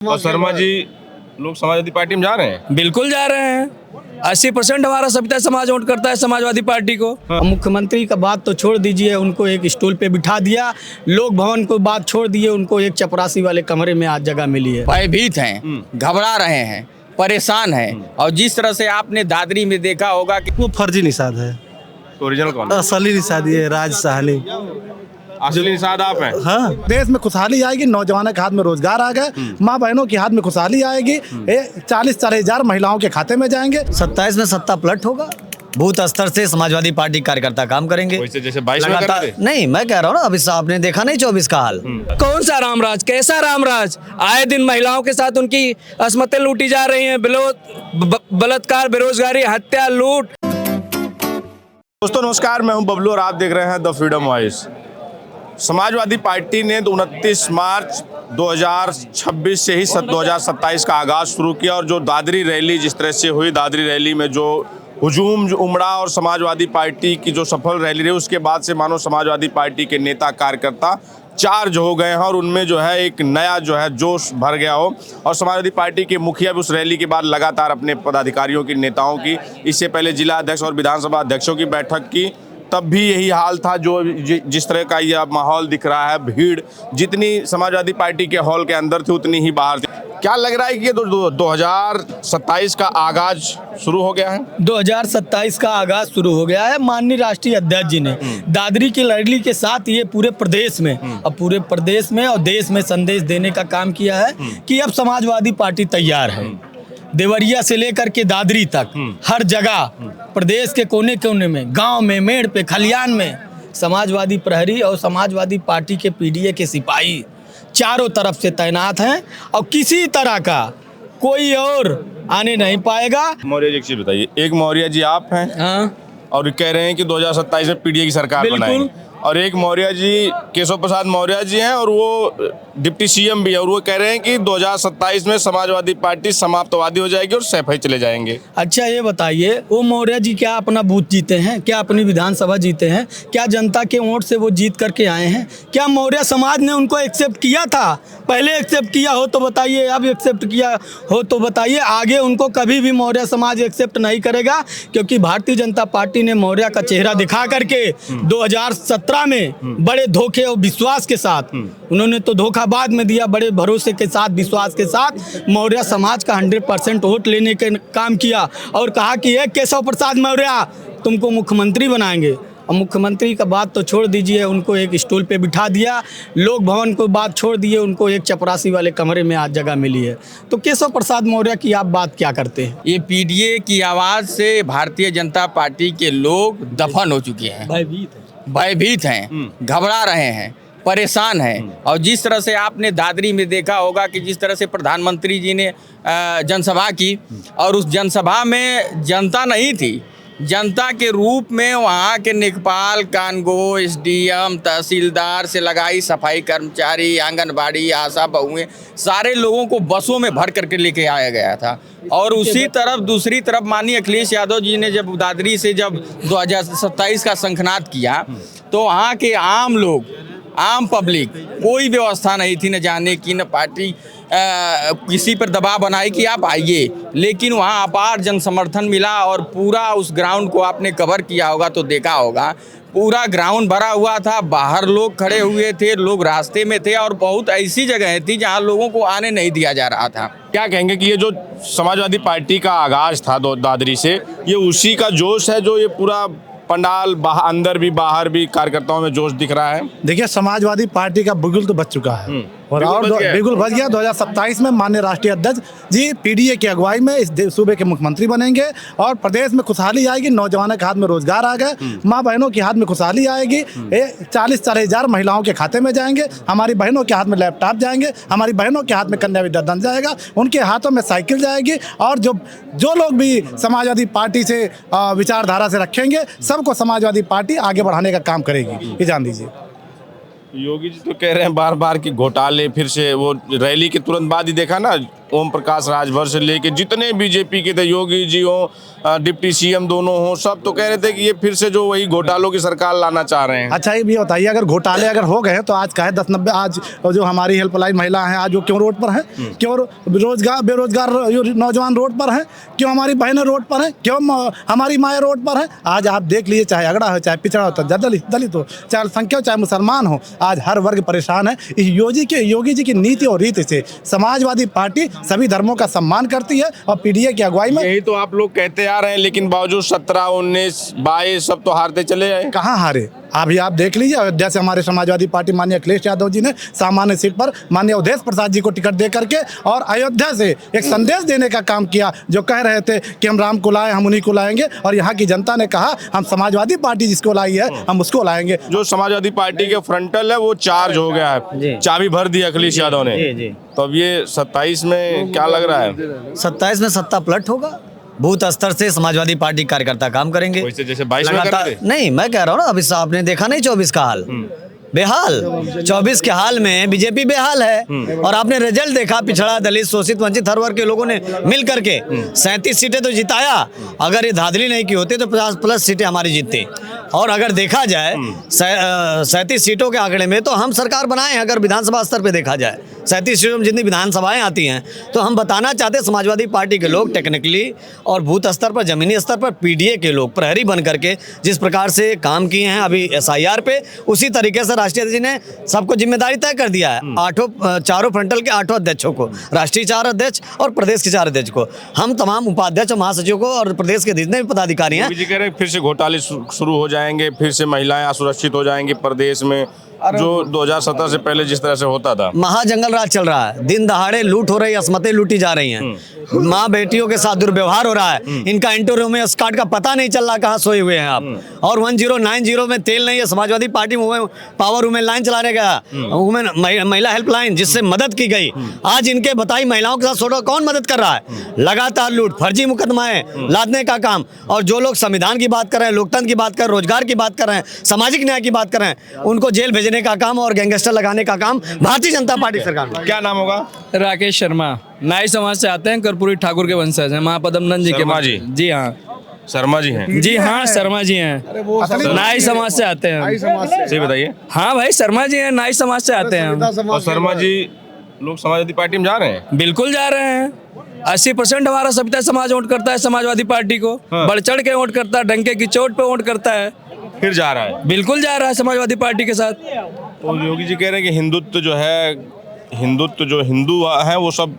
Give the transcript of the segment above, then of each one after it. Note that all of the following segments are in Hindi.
और शर्मा जी लोग समाजवादी पार्टी में जा रहे हैं। बिल्कुल जा रहे हैं। 80% हमारा सभ्यता समाज वोट करता है समाजवादी पार्टी को। हाँ। मुख्यमंत्री का बात तो छोड़ दीजिए, उनको एक स्टूल पे बिठा दिया। लोक भवन को बात छोड़ दिए, उनको एक चपरासी वाले कमरे में आज जगह मिली है। भयभीत हैं, घबरा रहे हैं, परेशान हैं। और जिस तरह से आपने दादरी में देखा होगा कि वो फर्जी निषाद है, तो ओरिजिनल कौन है? असली निषाद ये राज साहनी। असली निषाद आप हैं। हाँ, देश में खुशहाली आएगी, नौजवानों के हाथ में रोजगार आ गए, माँ बहनों के हाथ में खुशहाली आएगी, 40-40,000 महिलाओं के खाते में जाएंगे। 27 में सत्ता पलट होगा। बूथ स्तर से समाजवादी पार्टी कार्यकर्ता काम करेंगे। वैसे जैसे 22 में लगातार करते थे। नहीं, मैं कह रहा हूँ ना, अभी आपने देखा नहीं 24 का हाल। कौन सा रामराज, कैसा रामराज? आए दिन महिलाओं के साथ उनकी असमतें लूटी जा रही हैं। बलात्कार, बेरोजगारी, हत्या, लूट। दोस्तों नमस्कार, मैं हूं बबलू और आप देख रहे हैं the freedom voice. Samajwadi party ने 29 मार्च 2026 से ही 2027 का आगाज शुरू किया और जो दादरी रैली जिस तरह से हुई, दादरी रैली में जो हुजूम जो उमड़ा और समाजवादी पार्टी की जो सफल रैली रही, उसके बाद से मानो समाजवादी पार्टी के नेता कार्यकर्ता चार्ज हो गए हैं और उनमें जो है एक नया जो है जोश भर गया हो। और समाजवादी पार्टी के मुखिया भी उस रैली के बाद लगातार अपने पदाधिकारियों की, नेताओं की, इससे पहले जिला अध्यक्ष और विधानसभा अध्यक्षों की बैठक की, तब भी यही हाल था। जो जिस तरह का यह माहौल दिख रहा है, भीड़ जितनी समाजवादी पार्टी के हॉल के अंदर थी उतनी ही बाहर थी। क्या लग रहा है कि ये 2027 का आगाज शुरू हो गया है? 2027 का आगाज शुरू हो गया है। माननीय राष्ट्रीय अध्यक्ष जी ने दादरी की रैली के साथ ये पूरे प्रदेश में और पूरे प्रदेश में और देश में संदेश देने का काम किया है कि अब समाजवादी पार्टी तैयार है। देवरिया से लेकर के दादरी तक हर जगह प्रदेश के कोने कोने में, गांव में, मेड़ पे, खलियान में समाजवादी प्रहरी और समाजवादी पार्टी के पीडीए के सिपाही चारों तरफ से तैनात हैं और किसी तरह का कोई और आने नहीं पाएगा। मौर्य जी एक चीज बताइए, एक मौर्य जी आप हैं। हाँ, और कह रहे हैं कि 2027 में पीडीए की सरकार बिल्कुल। बनाएंगे, और एक मौर्य जी केशव प्रसाद मौर्य जी हैं और वो डिप्टी सीएम भी है, और वो कह रहे हैं कि 2027 में समाजवादी पार्टी समाप्तवादी हो जाएगी और सैफई चले जाएंगे। अच्छा ये बताइए, वो मौर्य जी क्या अपना बूथ जीते हैं? क्या अपनी विधानसभा जीते हैं? क्या जनता के वोट से वो जीत करके आए हैं? क्या मौर्य समाज ने उनको एक्सेप्ट किया था? पहले एक्सेप्ट किया हो तो बताइए, अब एक्सेप्ट किया हो तो बताइए। आगे उनको कभी भी मौर्य समाज एक्सेप्ट नहीं करेगा, क्योंकि भारतीय जनता पार्टी ने मौर्य का चेहरा दिखा करके 2017 में बड़े धोखे और विश्वास के साथ, उन्होंने तो धोखा बाद में दिया, बड़े भरोसे के साथ, विश्वास के साथ मौर्य समाज का 100% वोट लेने के काम किया और कहा कि एक केशव प्रसाद मौर्य तुमको मुख्यमंत्री बनाएंगे। और मुख्यमंत्री का बात तो छोड़ दीजिए, उनको एक स्टूल पे बिठा दिया। लोक भवन को बात छोड़ दिए, उनको एक चपरासी वाले कमरे में आज जगह मिली है। तो केशव प्रसाद मौर्य की आप बात क्या करते हैं? ये पीडीए की आवाज़ से भारतीय जनता पार्टी के लोग दफन हो चुके हैं, भयभीत हैं, घबरा रहे हैं, परेशान हैं। और जिस तरह से आपने दादरी में देखा होगा कि जिस तरह से प्रधानमंत्री जी ने जनसभा की, और उस जनसभा में जनता नहीं थी, जनता के रूप में वहाँ के लेखपाल, कानगो, एसडीएम, तहसीलदार से लगाई सफाई कर्मचारी, आंगनबाड़ी, आशा बहुएं, सारे लोगों को बसों में भर करके लेके आया गया था। और उसी तरफ दूसरी तरफ माननीय अखिलेश यादव जी ने जब दादरी से जब 2027 का शंखनाद किया, तो वहाँ के आम लोग, आम पब्लिक, कोई व्यवस्था नहीं थी, न जाने की, न पार्टी किसी पर दबाव बनाई कि आप आइए, लेकिन वहाँ अपार जन समर्थन मिला। और पूरा उस ग्राउंड को आपने कवर किया होगा तो देखा होगा, पूरा ग्राउंड भरा हुआ था, बाहर लोग खड़े हुए थे, लोग रास्ते में थे, और बहुत ऐसी जगह थी जहाँ लोगों को आने नहीं दिया जा रहा था। क्या कहेंगे कि ये जो समाजवादी पार्टी का आगाज था दादरी से, ये उसी का जोश है जो ये पूरा पंडाल अंदर भी बाहर भी कार्यकर्ताओं में जोश दिख रहा है? देखिए, समाजवादी पार्टी का बिगुल तो बच चुका है और बिगुल बच गया। 2027 में माननीय राष्ट्रीय अध्यक्ष जी पीडीए की अगुवाई में इस सूबे के मुख्यमंत्री बनेंगे और प्रदेश में खुशहाली आएगी, नौजवानों के हाथ में रोजगार आ गए, माँ बहनों के हाथ में खुशहाली आएगी, 40-40,000 महिलाओं के खाते में जाएंगे, हमारी बहनों के हाथ में लैपटॉप जाएंगे, हमारी बहनों के हाथ में कन्या विद्याधन जाएगा, उनके हाथों में साइकिल जाएगी। और जो लोग भी समाजवादी पार्टी से विचारधारा से रखेंगे, सबको समाजवादी पार्टी आगे बढ़ाने का काम करेगी, ये जान दीजिए। योगी जी तो कह रहे हैं बार बार कि घोटाले, फिर से वो रैली के तुरंत बाद ही देखा ना, ओम प्रकाश राजभर से लेके जितने बीजेपी के थे, योगी जी हो, डिप्टी सीएम दोनों हो, सब तो कह रहे थे कि ये फिर से जो वही घोटालों की सरकार लाना चाह रहे हैं। अच्छा, ये भी बताइए, अगर घोटाले अगर हो गए तो आज काहे 10-90 आज जो हमारी हेल्पलाइन महिला हैं आज वो क्यों रोड पर हैं? क्यों बेरोजगार नौजवान रोड पर हैं? क्यों हमारी बहनें रोड पर हैं? क्यों हमारी माएँ रोड पर हैं? आज आप देख लीजिए, चाहे अगड़ा हो, चाहे पिछड़ा हो, दलित हो, चाहे अल्पसंख्यक हो, चाहे मुसलमान हो, आज हर वर्ग परेशान है। इस योगी जी की नीति और रीति से समाजवादी पार्टी सभी धर्मों का सम्मान करती है और पीडीए की अगुवाई में। यही तो आप लोग कहते आ रहे हैं, लेकिन बावजूद 17, 19, 22 सब तो हारते चले आए। कहाँ हारे? अभी आप देख लीजिए, अयोध्या से हमारे समाजवादी पार्टी माननीय अखिलेश यादव जी ने सामान्य सीट पर माननीय अवधेश प्रसाद जी को टिकट दे करके और अयोध्या से एक संदेश देने का काम किया, जो कह रहे थे कि हम राम को लाए, हम उन्हीं को लाएंगे, और यहाँ की जनता ने कहा हम समाजवादी पार्टी जिसको लाई है हम उसको लाएंगे। जो समाजवादी पार्टी के फ्रंटल है वो चार्ज हो गया है, चाबी भर दी अखिलेश यादव ने। तो अब ये 27 में क्या लग रहा है? 27 में सत्ता पलट होगा। बूथ स्तर से समाजवादी पार्टी कार्यकर्ता काम करेंगे। वैसे जैसे 22 में कर रहे थे? नहीं, मैं कह रहा हूँ ना, अभी आपने देखा नहीं 24 का हाल, बेहाल। 24 के हाल में बीजेपी बेहाल है, और आपने रिजल्ट देखा, पिछड़ा, दलित, शोषित, वंचित हर वर्ग के लोगों ने मिल करके 37 सीटें तो जिताया। अगर ये धांधली नहीं की होती तो 50+ सीटें हमारी जीतती। और अगर देखा जाए 37 सीटों के आंकड़े में तो हम सरकार बनाए हैं। अगर विधानसभा स्तर पे देखा जाए 37 सीटों में जितनी विधानसभाएं आती हैं, तो हम बताना चाहते हैं समाजवादी पार्टी के लोग टेक्निकली और बूथ स्तर पर, जमीनी स्तर पर पीडीए के लोग प्रहरी बन करके जिस प्रकार से काम किए हैं अभी SIR पे, उसी तरीके से राष्ट्रीय अध्यक्ष ने सबको जिम्मेदारी तय कर दिया है। चारों फ्रंटल के 8 अध्यक्षों को, राष्ट्रीय 4 अध्यक्ष और प्रदेश के 4 अध्यक्ष को, हम तमाम उपाध्यक्ष और महासचिव को और प्रदेश के जितने भी पदाधिकारी हैं। कह रहे फिर से घोटाले शुरू हो जाएंगे, फिर से महिलाएं असुरक्षित हो जाएंगी प्रदेश में, जो 2017 से पहले जिस तरह से होता था। महाजंगल राज चल रहा है, दिन दहाड़े लूट हो रही है, असमतें लूटी जा रही हैं, माँ बेटियों के साथ दुर्व्यवहार हो रहा है। इनका इंटरव्यूमेंस कार्ड का पता नहीं चल रहा कहाँ सोए हुए हैं आप। और 1090 में तेल नहीं है। Samajwadi party power women line चलाने गया, वुमेन महिला हेल्पलाइन, जिससे मदद की गई। आज इनके बताई महिलाओं के साथ सोडा कौन मदद कर रहा है? लगातार लूट, फर्जी मुकदमाएं लादने का काम। और जो लोग संविधान की बात कर रहे हैं, लोकतंत्र की बात कर रहे हैं, रोजगार की बात कर रहे हैं, सामाजिक न्याय की बात कर रहे हैं, उनको जेल भेजने का काम और गैंगस्टर लगाने का काम भारतीय जनता पार्टी सरकार में। क्या नाम होगा? राकेश शर्मा, नाई समाज से आते हैं, कर्पूरी ठाकुर के वंशज हैं, महापद्मनंद जी के। शर्मा जी? जी हाँ, शर्मा जी हैं? जी हाँ, शर्मा जी हैं, नाई समाज से आते हैं। सही बताइए। हाँ भाई, शर्मा जी हैं, नाई समाज से आते हैं। और शर्मा जी लोग समाजवादी पार्टी में जा रहे हैं? बिल्कुल जा रहे हैं। 80% हमारा सभ्यता समाज वोट करता है समाजवादी पार्टी को, बढ़ चढ़ के वोट करता है, डंके की चोट पे वोट करता है। फिर जा रहा है? बिल्कुल जा रहा है समाजवादी पार्टी के साथ। तो योगी जी कह रहे हैं कि हिंदुत्व जो है, हिंदुत्व जो हिंदू है वो सब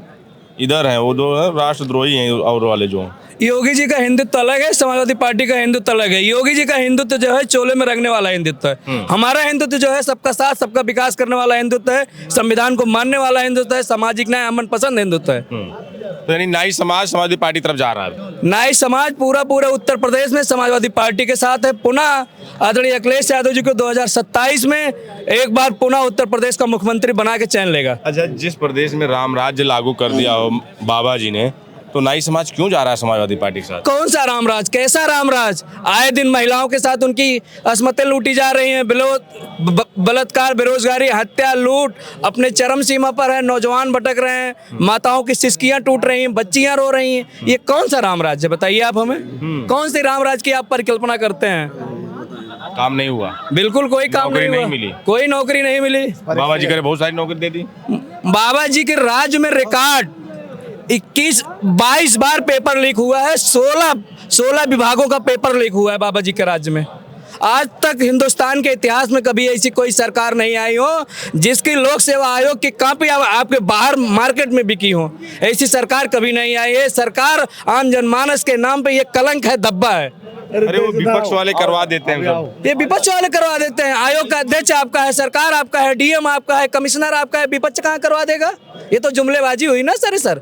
इधर है, वो जो है राष्ट्रद्रोही हैं और वाले जो। योगी जी का हिंदुत्व अलग है, समाजवादी पार्टी का हिंदुत्व अलग है। योगी जी का हिंदुत्व जो है चोले में रखने वाला हिंदुत्व है। हमारा हिंदुत्व जो है सबका साथ, सबका विकास करने वाला हिंदुत्व है, संविधान को मानने वाला हिंदुत्व है, सामाजिक न्याय, अमन पसंद हिंदुत्व है। तो यानी नाई समाज समाजवादी पार्टी तरफ जा रहा है? नाई समाज पूरा उत्तर प्रदेश में समाजवादी पार्टी के साथ है। पुनः आदरणीय अखिलेश यादव जी को 2027 में एक बार पुनः उत्तर प्रदेश का मुख्यमंत्री बना के चैन लेगा। अच्छा, जिस प्रदेश में राम राज्य लागू कर दिया हो बाबा जी ने, तो नाई समाज क्यों जा रहा है समाजवादी पार्टी के साथ? कौन सा रामराज, कैसा रामराज? आए दिन महिलाओं के साथ उनकी असमतें लूटी जा रही हैं। बलात्कार, बेरोजगारी, हत्या, लूट अपने चरम सीमा पर है। नौजवान भटक रहे हैं, माताओं की सिसकियां टूट रही हैं, बच्चियां रो रही हैं। ये कौन सा रामराज है बताइए आप हमें? कौन से रामराज की आप परिकल्पना करते हैं? काम नहीं हुआ? बिल्कुल कोई काम नहीं हुआ, मिली, कोई नौकरी नहीं मिली। बाबा जी करे बहुत सारी नौकरी दे दी। बाबा जी के राज्य में रिकॉर्ड 22 बार पेपर लीक हुआ है। 16 विभागों का पेपर लीक हुआ है बाबा जी के राज्य में। आज तक हिंदुस्तान के इतिहास में कभी ऐसी कोई सरकार नहीं आई हो जिसकी लोक सेवा आयोग की कॉपी आपके बाहर मार्केट में बिकी हो। ऐसी सरकार कभी नहीं आई है। सरकार आम जनमानस के नाम पे ये कलंक है, धब्बा है। अरे वो विपक्ष वाले करवा देते हैं सब। ये विपक्ष वाले करवा देते हैं। आयोग का अध्यक्ष आपका है, सरकार आपका है, डीएम आपका है, कमिश्नर आपका है, विपक्ष कहाँ करवा देगा? ये तो जुमलेबाजी हुई ना सर।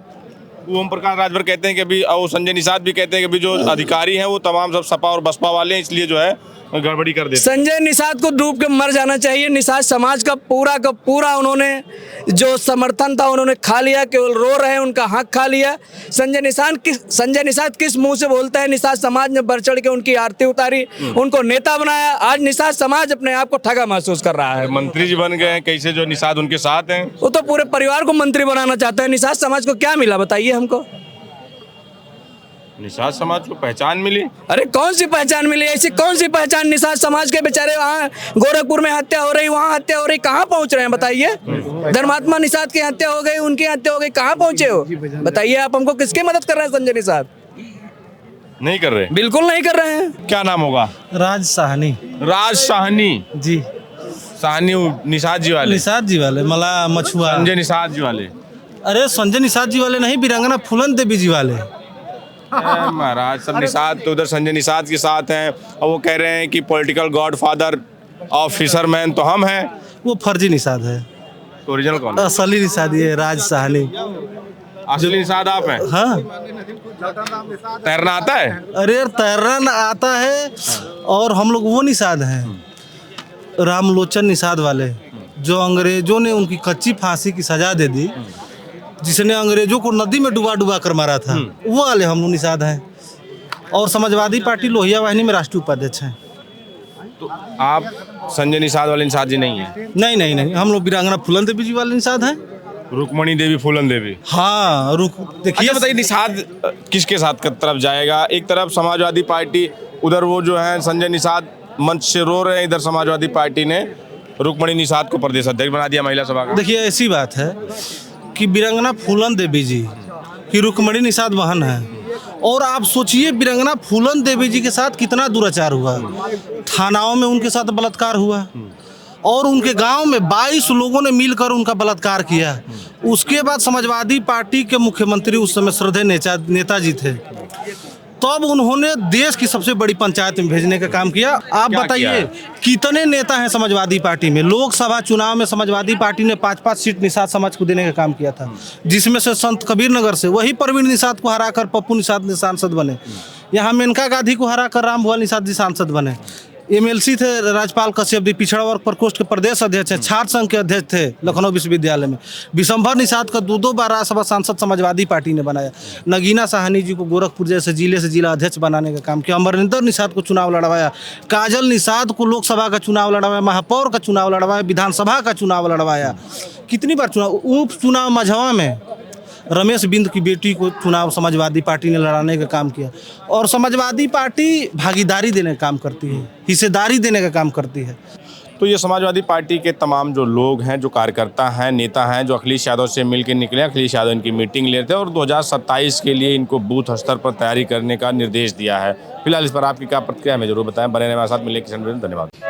ओम प्रकाश राजभर कहते हैं कि अभी, और संजय निषाद भी कहते हैं कि अभी जो अधिकारी हैं वो तमाम सब सपा और बसपा वाले हैं, इसलिए जो है गड़बड़ी कर दे। संजय निषाद को डूब के मर जाना चाहिए। निषाद समाज का पूरा उन्होंने जो समर्थन था उन्होंने खा लिया, केवल रो रहे हैं, उनका हक खा लिया। संजय निषाद किस मुंह से बोलता है? निषाद समाज ने बढ़ चढ़ के उनकी आरती उतारी, उनको नेता बनाया। आज निषाद समाज अपने आप को ठगा महसूस कर रहा है। मंत्री जी बन गए हैं, कैसे जो निषाद उनके साथ हैं? वो तो पूरे परिवार को मंत्री बनाना चाहता है। निषाद समाज को क्या मिला बताइए हमको? निषाद समाज को पहचान मिली? अरे कौन सी पहचान मिली? ऐसी कौन सी पहचान? निषाद समाज के बेचारे वहाँ गोरखपुर में हत्या हो रही, वहाँ हत्या हो रही, कहाँ पहुँच रहे हैं बताइए? धर्मात्मा निषाद की हत्या हो गई, उनकी हत्या हो गई, कहाँ पहुँचे हो बताइए? आप हमको किसकी मदद कर रहे हैं? संजय निषाद नहीं कर रहे, बिल्कुल नहीं कर रहे हैं। क्या नाम होगा? राज साहनी राज साहनी। जी, साहनी निषाद जी वाले? निषाद जी वाले मला मछुआ। संजय निषाद जी वाले? अरे संजय निषाद जी वाले नहीं, वीरांगना फूलन देवी जी वाले। महाराज सब निषाद तो उधर संजय निषाद के साथ हैं और वो कह रहे हैं कि पॉलिटिकल गॉडफादर ऑफ फिशरमैन तो हम हैं। वो फर्जी निषाद है, तो ओरिजिनल कौन है? असली निषाद ये राज साहनी। असली निषाद आप हैं? हाँ, तैरना आता है? अरे यार तैरना आता है। और हम लोग वो निषाद हैं, रामलोचन निषाद वाले, जो अंग्रेजों ने उनकी कच्ची फांसी की सजा दे दी, जिसने अंग्रेजों को नदी में डुबा कर मारा था, वो वाले हम लोग निषाद हैं। और समाजवादी पार्टी लोहिया वाहिनी में राष्ट्रीय उपाध्यक्ष हैं। तो आप संजय निषाद वाले निषाद जी नहीं है? नहीं, हम लोग वीरांगना फूलन देवी जी वाले निषाद हैं। रुक्मणी देवी फूलन देवी? हाँ, देखिए अच्छा बताइए, निषाद किसके साथ की तरफ जाएगा? एक तरफ समाजवादी पार्टी, उधर वो जो है संजय निषाद मंच से रो रहे हैं, इधर समाजवादी पार्टी ने रुक्मणी निषाद को प्रदेश अध्यक्ष बना दिया महिला सभा का। देखिए ऐसी बात है कि वीरांगना फूलन देवी जी की रुक्मणी निषाद बहन है, और आप सोचिए वीरांगना फूलन देवी जी के साथ कितना दुराचार हुआ। थानाओं में उनके साथ बलात्कार हुआ और उनके गांव में 22 लोगों ने मिलकर उनका बलात्कार किया। उसके बाद समाजवादी पार्टी के मुख्यमंत्री उस समय श्रद्धेय नेताजी थे, तब उन्होंने देश की सबसे बड़ी पंचायत में भेजने का काम किया। आप बताइए कितने नेता हैं समाजवादी पार्टी में? लोकसभा चुनाव में समाजवादी पार्टी ने 5-5 सीट निषाद समाज को देने का काम किया था, जिसमें से संत कबीर नगर से वही प्रवीण निषाद को हराकर पप्पू निषाद सांसद बने। यहाँ मेनका गांधी को हराकर राम भुवन निषाद जी सांसद बने। MLC थे राजपाल कश्यप जी, पिछड़ा वर्ग प्रकोष्ठ के प्रदेश अध्यक्ष हैं, छात्र संघ के अध्यक्ष थे लखनऊ विश्वविद्यालय में। विशंभर निषाद का 2 बार राज्यसभा सांसद समाजवादी पार्टी ने बनाया। नगीना साहनी जी को गोरखपुर जैसे जिले से जिला अध्यक्ष बनाने का काम किया। अमरिंदर निषाद को चुनाव लड़वाया। काजल निषाद को लोकसभा का चुनाव लड़वाया, महापौर का चुनाव लड़वाया, विधानसभा का चुनाव लड़वाया। कितनी बार चुनाव, उप चुनाव मझवा में रमेश बिंद की बेटी को चुनाव समाजवादी पार्टी ने लड़ाने का काम किया। और समाजवादी पार्टी भागीदारी देने का काम करती है, हिस्सेदारी देने का काम करती है। तो ये समाजवादी पार्टी के तमाम जो लोग हैं, जो कार्यकर्ता हैं, नेता हैं, जो अखिलेश यादव से मिल के निकले, अखिलेश यादव इनकी मीटिंग लेते हैं और 2027 के लिए इनको बूथ स्तर पर तैयारी करने का निर्देश दिया है। फिलहाल इस पर आपकी क्या प्रतिक्रिया है, हमें जरूर बताएं। बने रहें हमारे साथ, मिलें किसान। धन्यवाद।